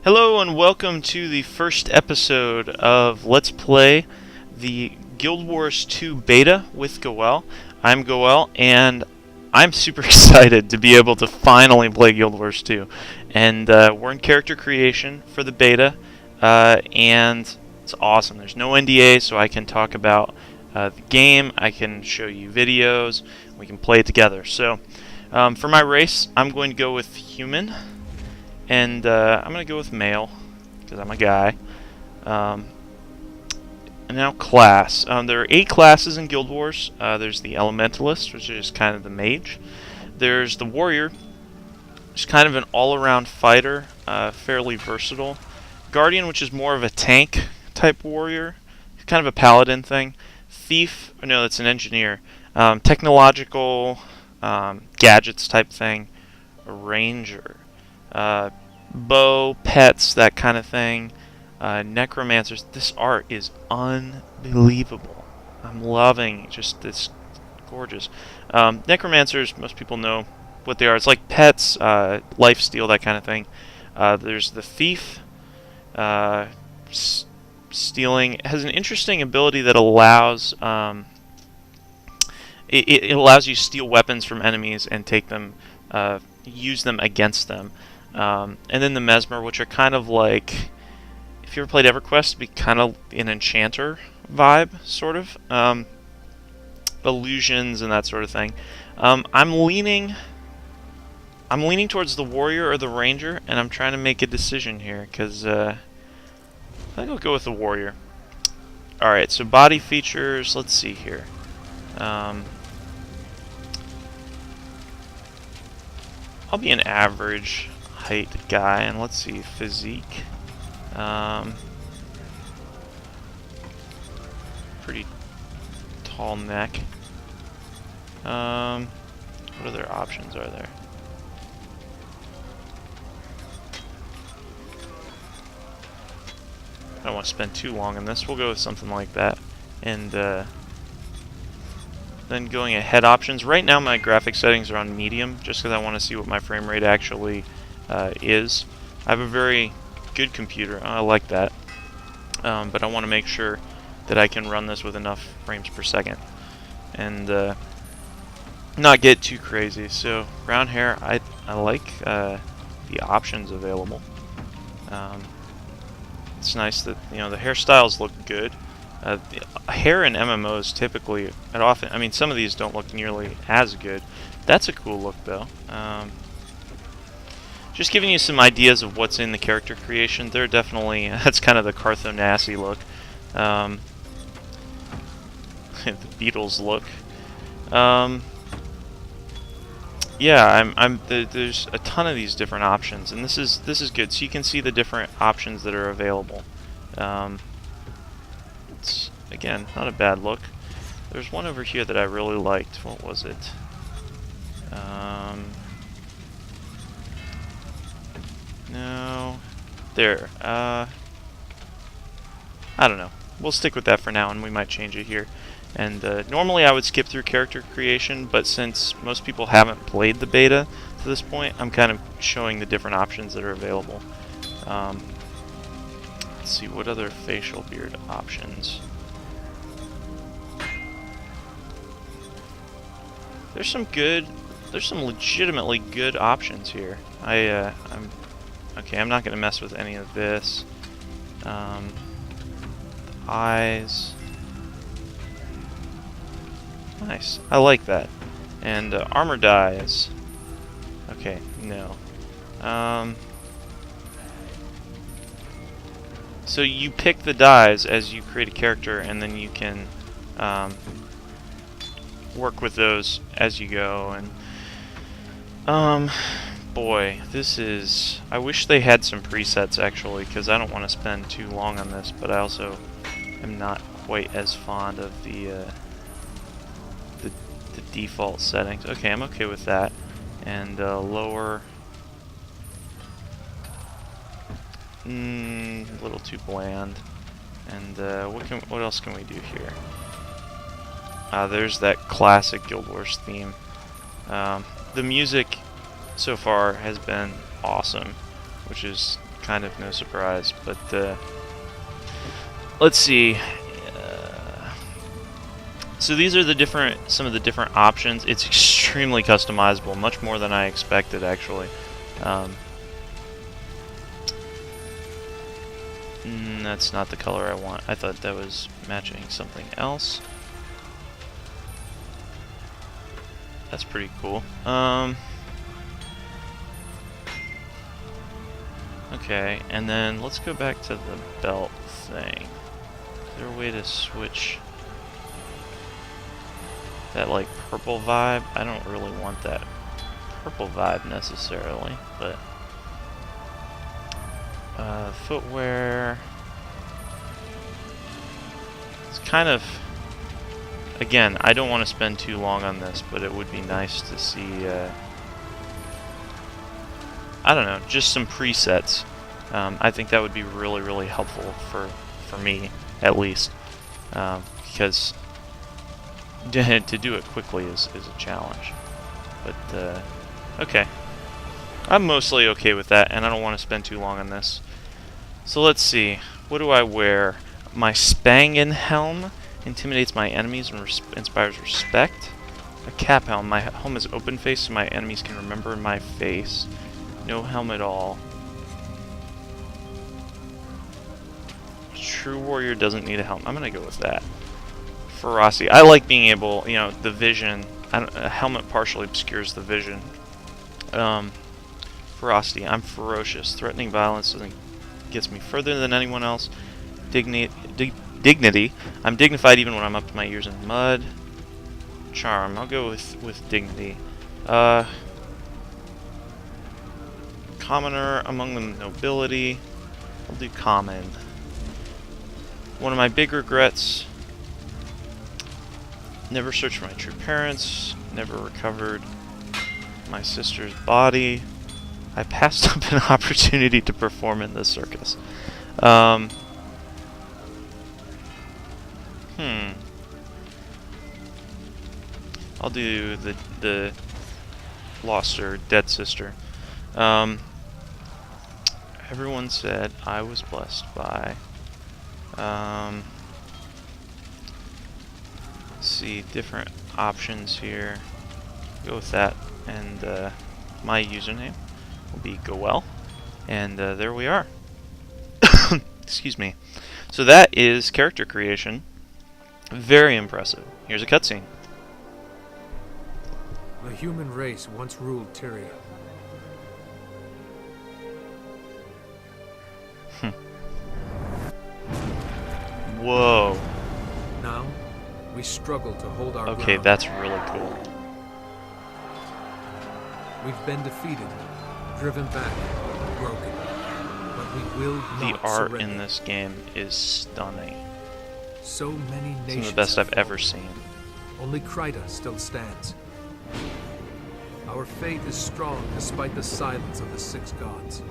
Hello and welcome to the first episode of Let's Play the Guild Wars 2 beta with Goel. I'm Goel and I'm super excited to be able to finally play Guild Wars 2. And we're in character creation for the beta and it's awesome. There's no NDA, so I can talk about the game, I can show you videos, we can play it together. So for my race, I'm going to go with human. And I'm going to go with male, because I'm a guy. And now class. There are 8 classes in Guild Wars. There's the Elementalist, which is kind of the mage. There's the Warrior, which is kind of an all-around fighter, fairly versatile. Guardian, which is more of a tank-type warrior, kind of a paladin thing. Thief, no, that's an engineer. Technological, gadgets type thing. A ranger. Bow, pets, that kind of thing. Necromancers. This art is unbelievable. I'm loving just this. Gorgeous. Necromancers, most people know what they are. It's like pets, lifesteal, that kind of thing. There's the thief. Stealing. It has an interesting ability that allows it allows you to steal weapons from enemies and take them, use them against them. And then the Mesmer, which are kind of like, if you ever played EverQuest, it'd be kind of an enchanter vibe, sort of. Illusions and that sort of thing. I'm leaning towards the warrior or the ranger, and I'm trying to make a decision here, because I think I'll go with the warrior. Alright, so body features, let's see here. I'll be an average height guy, and let's see, physique. Pretty tall neck. What other options are there? I don't want to spend too long on this. We'll go with something like that. And then going ahead options. Right now my graphic settings are on medium, just because I want to see what my frame rate actually is. I have a very good computer. I like that. But I want to make sure that I can run this with enough frames per second. And not get too crazy. So brown hair, I like the options available. It's nice that, you know, the hairstyles look good. Hair in MMOs typically, and often, I mean, some of these don't look nearly as good. That's a cool look, though. Just giving you some ideas of what's in the character creation. They're definitely, that's kind of the Carthonasi look. The Beatles look. Yeah, there's a ton of these different options, and this is good. So you can see the different options that are available. It's, again, not a bad look. There's one over here that I really liked. What was it? No. There. I don't know. We'll stick with that for now, and we might change it here. And normally I would skip through character creation, but since most people haven't played the beta to this point, I'm kind of showing the different options that are available. Let's see, what other facial beard options? There's some legitimately good options here. I'm not going to mess with any of this. Eyes. Nice. I like that. And armor dyes. Okay, no. So you pick the dyes as you create a character, and then you can work with those as you go. And boy, this is... I wish they had some presets, actually, because I don't want to spend too long on this, but I also am not quite as fond of the default settings. Okay, I'm okay with that. And lower... a little too bland. And what else can we do here? There's that classic Guild Wars theme. The music so far has been awesome, which is kind of no surprise. But let's see. So these are some of the different options. It's extremely customizable, much more than I expected, actually. That's not the color I want. I thought that was matching something else. That's pretty cool. Okay, and then let's go back to the belt thing. Is there a way to switch that, like, purple vibe? I don't really want that purple vibe necessarily, but footwear. It's kind of, again, I don't want to spend too long on this, but it would be nice to see, I don't know, just some presets. I think that would be really, really helpful for me, at least, because to do it quickly is a challenge. But, okay. I'm mostly okay with that, and I don't want to spend too long on this. So let's see. What do I wear? My Spangen helm intimidates my enemies and inspires respect. A cap helm. My helm is open face, so my enemies can remember my face. No helm at all. True warrior doesn't need a helm. I'm gonna go with that. Ferocity. I like being able, you know, the vision. A helmet partially obscures the vision. Ferocity. I'm ferocious. Threatening violence gets me further than anyone else. Dignity. I'm dignified even when I'm up to my ears in mud. Charm. I'll go with dignity. Commoner among the nobility. I'll do common. One of my big regrets. Never searched for my true parents. Never recovered my sister's body. I passed up an opportunity to perform in this circus. I'll do the lost or dead sister. Everyone said I was blessed by. Let's see, different options here. Go with that, and my username will be Goel, and there we are. Excuse me. So that is character creation. Very impressive. Here's a cutscene. The human race once ruled Tyria. Whoa. Now, we struggle to hold our Okay, ground. that's really cool. We've been defeated, driven back, broken, but we will The not art surrender. in this game is stunning. So many nations. Some of the best have I've ever fallen. seen. Only Kryta still stands. Our faith is strong despite the silence of the six gods.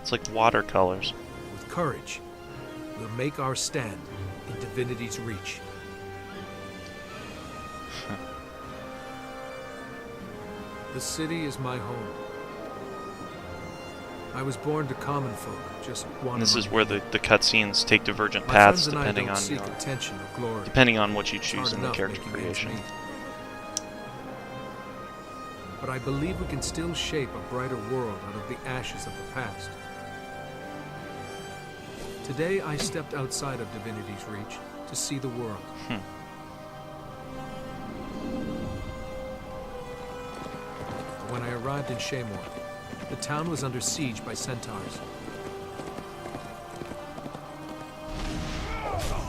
It's like watercolors. With courage, we'll make our stand in divinity's reach. The city is my home. I was born to common folk, just one. And this is where the cutscenes take divergent My paths friends and I depending don't on seek your, attention or glory. depending on what you It's choose hard in the enough character making ends creation. meet. But I believe we can still shape a brighter world out of the ashes of the past. Today I stepped outside of divinity's reach to see the world. When I arrived in Shamor, the town was under siege by centaurs.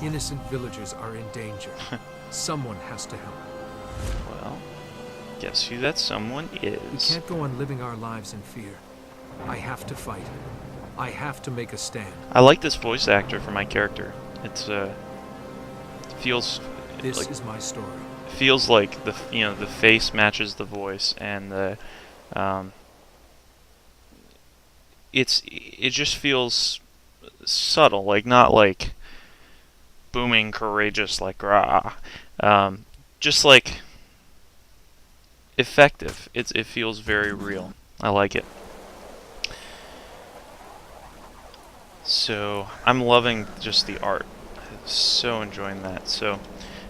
Innocent villagers are in danger. Someone has to help. Well, guess who that someone We is. can't go on living our lives in fear. I have to fight. I have to make a stand. I like this voice actor for my character. It's feels This like is my story. feels like the the face matches the voice, and the it just feels subtle, like not like booming courageous like rah, just like effective. It feels very real. I like it. So I'm loving just the art. So enjoying that. So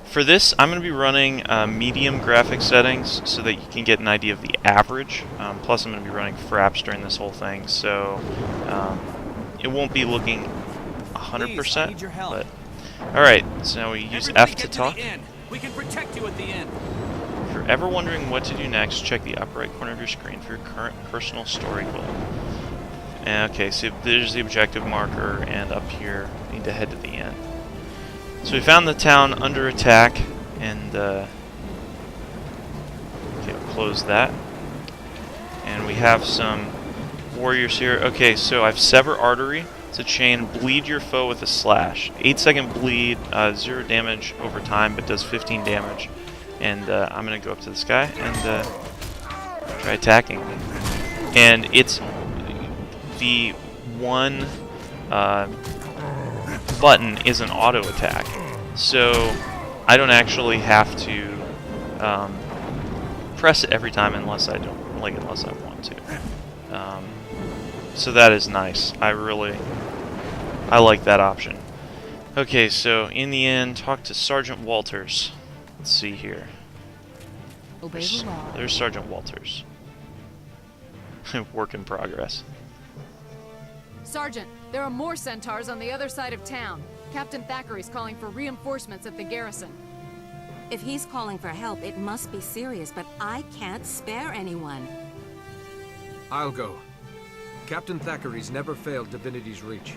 for this, I'm going to be running medium graphic settings so that you can get an idea of the average. Plus, I'm going to be running fraps during this whole thing, so it won't be looking 100%. But all right, so now we use F to talk. We can protect you at the end. If you're ever wondering what to do next, check the upper right corner of your screen for your current personal story goal. Okay, so there's the objective marker, and up here, we need to head to the end. So we found the town under attack, and okay, we'll close that. And we have some warriors here. Okay, so I've Sever Artery. It's a chain. Bleed your foe with a slash. 8-second bleed, 0 damage over time, but does 15 damage. And I'm going to go up to this guy and try attacking. And it's the one button is an auto attack, so I don't actually have to press it every time unless I want to. So that is nice. I like that option. Okay, so in the end, talk to Sergeant Walters. Let's see here. Obey the law. There's Sergeant Walters. Work in progress. Sergeant, there are more centaurs on the other side of town. Captain Thackeray's calling for reinforcements at the garrison. If he's calling for help, it must be serious, but I can't spare anyone. I'll go. Captain Thackeray's never failed Divinity's Reach.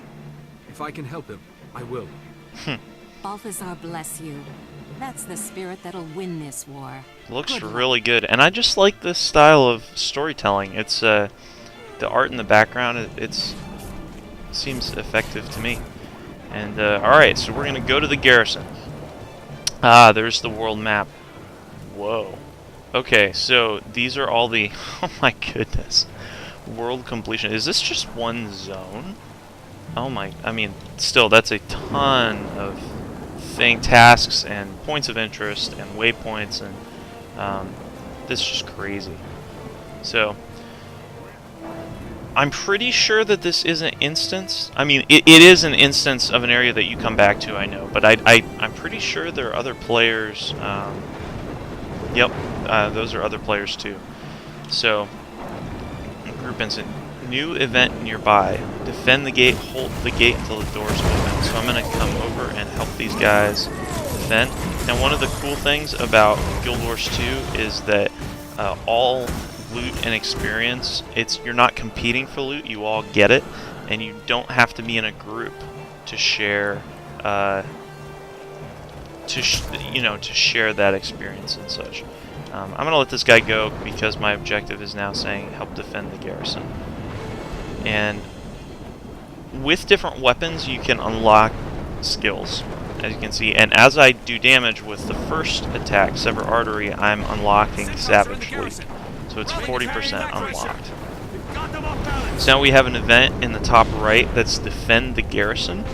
If I can help him, I will. Balthazar bless you. That's the spirit that'll win this war. Looks really good, and I just like this style of storytelling. It's the art in the background. It seems effective to me. And all right, so we're gonna go to the garrison. Ah, there's the world map. Whoa. Okay, so these are all the. Oh my goodness. World completion. Is this just one zone? Oh my. I mean, still, that's a ton of tasks and points of interest and waypoints, and this is just crazy. So I'm pretty sure that this is an instance. I mean, it is an instance of an area that you come back to, I know, but I'm pretty sure there are other players. Yep, those are other players too. So group instant. New event nearby. Defend the gate, hold the gate until the doors open. So I'm going to come over and help these guys defend. Now, one of the cool things about Guild Wars 2 is that all loot and experience, you're not competing for loot, you all get it, and you don't have to be in a group to share to share that experience and such. I'm going to let this guy go because my objective is now saying help defend the garrison. And with different weapons, you can unlock skills, as you can see. And as I do damage with the first attack, Sever Artery, I'm unlocking Savage Leap. So it's 40% unlocked. So now we have an event in the top right that's Defend the Garrison.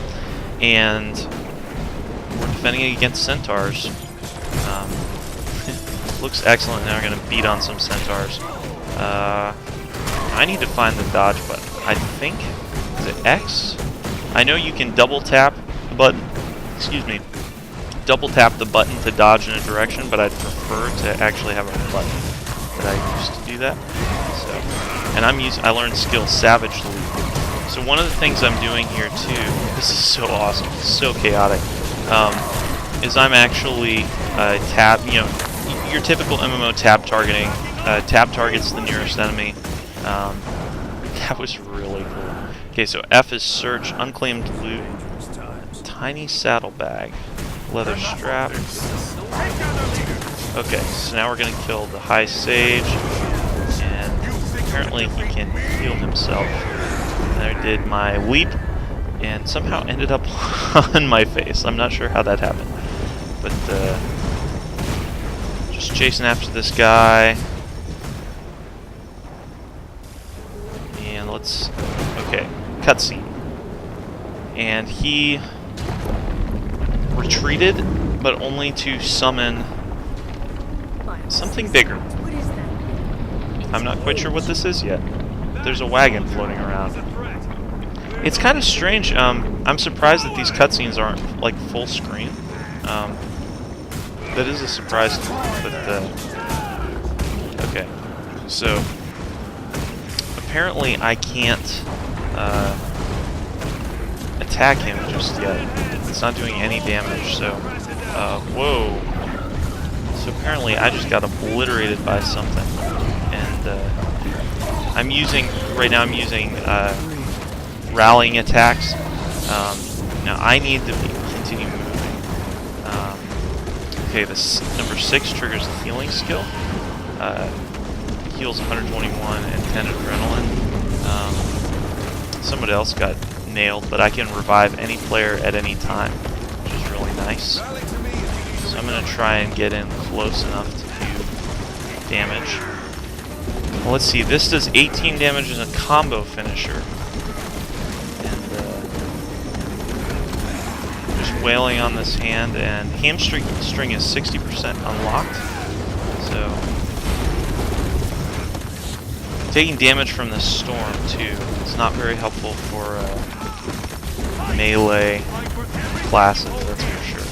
And we're defending against centaurs. Looks excellent. Now we're going to beat on some centaurs. I need to find the dodge button. I think, is it X? I know you can double tap the button, double tap the button to dodge in a direction, but I'd prefer to actually have a button that I use to do that. So, and I learned skill Savage Leap. So one of the things I'm doing here too, this is so awesome, it's so chaotic, is I'm actually your typical MMO tab targeting. Tab targets the nearest enemy. That was really cool. Okay, so F is search, unclaimed loot, tiny saddlebag, leather strap. Okay, so now we're gonna kill the High Sage, and apparently he can heal himself. And I did my leap, and somehow ended up on my face. I'm not sure how that happened, but just chasing after this guy. Okay, cutscene. And he retreated, but only to summon something bigger. I'm not quite sure what this is yet. There's a wagon floating around. It's kind of strange. I'm surprised that these cutscenes aren't like full screen. That is a surprise to me, but okay. So apparently I can't attack him just yet. It's not doing any damage. So whoa. So apparently I just got obliterated by something, and right now I'm using rallying attacks. Now I need to continue moving. Okay, this number 6 triggers the healing skill. Heals 121 and 10 adrenaline. Somebody else got nailed, but I can revive any player at any time, which is really nice. So I'm going to try and get in close enough to do damage. Well, let's see, this does 18 damage as a combo finisher. Wailing on this hand, and hamstring string is 60% unlocked. So taking damage from this storm too. It's not very helpful for melee classes, that's for sure.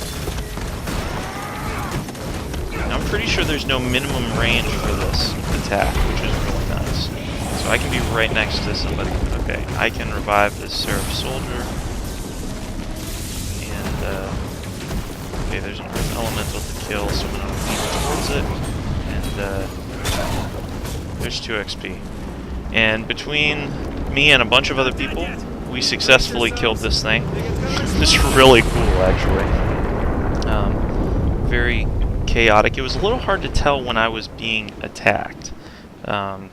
Now, I'm pretty sure there's no minimum range for this attack, which is really nice. So I can be right next to somebody. Okay, I can revive this Seraph soldier. Okay, there's an Earth Elemental to kill, so I'm going to move towards it, and there's 2 XP. And between me and a bunch of other people, we successfully killed this thing. It's really cool, actually. Very chaotic. It was a little hard to tell when I was being attacked. That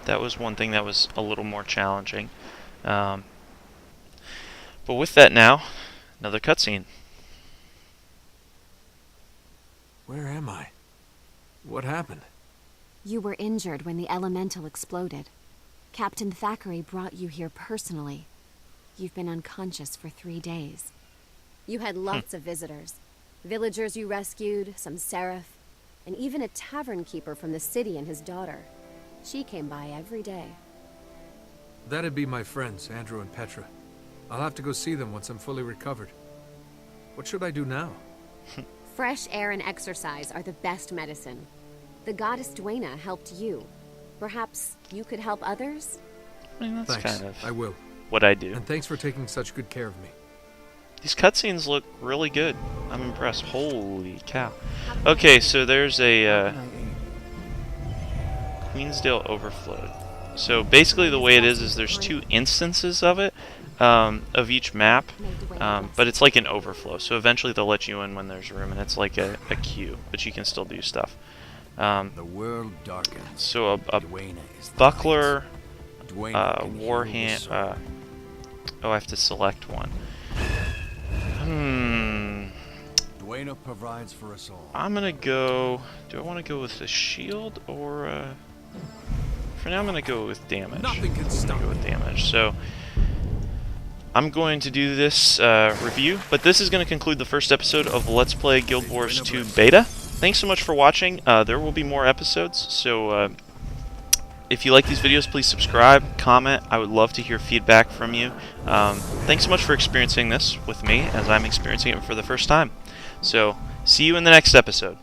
was one thing that was a little more challenging. But with that now, another cutscene. Where am I? What happened? You were injured when the elemental exploded. Captain Thackeray brought you here personally. You've been unconscious for 3 days. You had lots of visitors. Villagers you rescued, some seraph, and even a tavern keeper from the city and his daughter. She came by every day. That'd be my friends, Andrew and Petra. I'll have to go see them once I'm fully recovered. What should I do now? Fresh air and exercise are the best medicine. The goddess Duena helped you. Perhaps you could help others? I mean, that's Thanks. kind of I will. what I do. And thanks for taking such good care of me. These cutscenes look really good. I'm impressed. Holy cow. Okay, so there's a Queensdale Overflowed. So basically the way it is there's 2 instances of it, of each map, but it's like an overflow. So eventually they'll let you in when there's room, and it's like a queue, but you can still do stuff. The world darkens. So a Duena is the buckler, light. Duena can heal the warhand. soul. Oh, I have to select one. Duena provides for us all. I'm gonna go. Do I want to go with the shield or? For now, I'm gonna go with damage. Nothing can stop Go with damage. So I'm going to do this review, but this is going to conclude the first episode of Let's Play Guild Wars 2 Beta. Thanks so much for watching. There will be more episodes, so if you like these videos, please subscribe, comment. I would love to hear feedback from you. Thanks so much for experiencing this with me, as I'm experiencing it for the first time. So, see you in the next episode.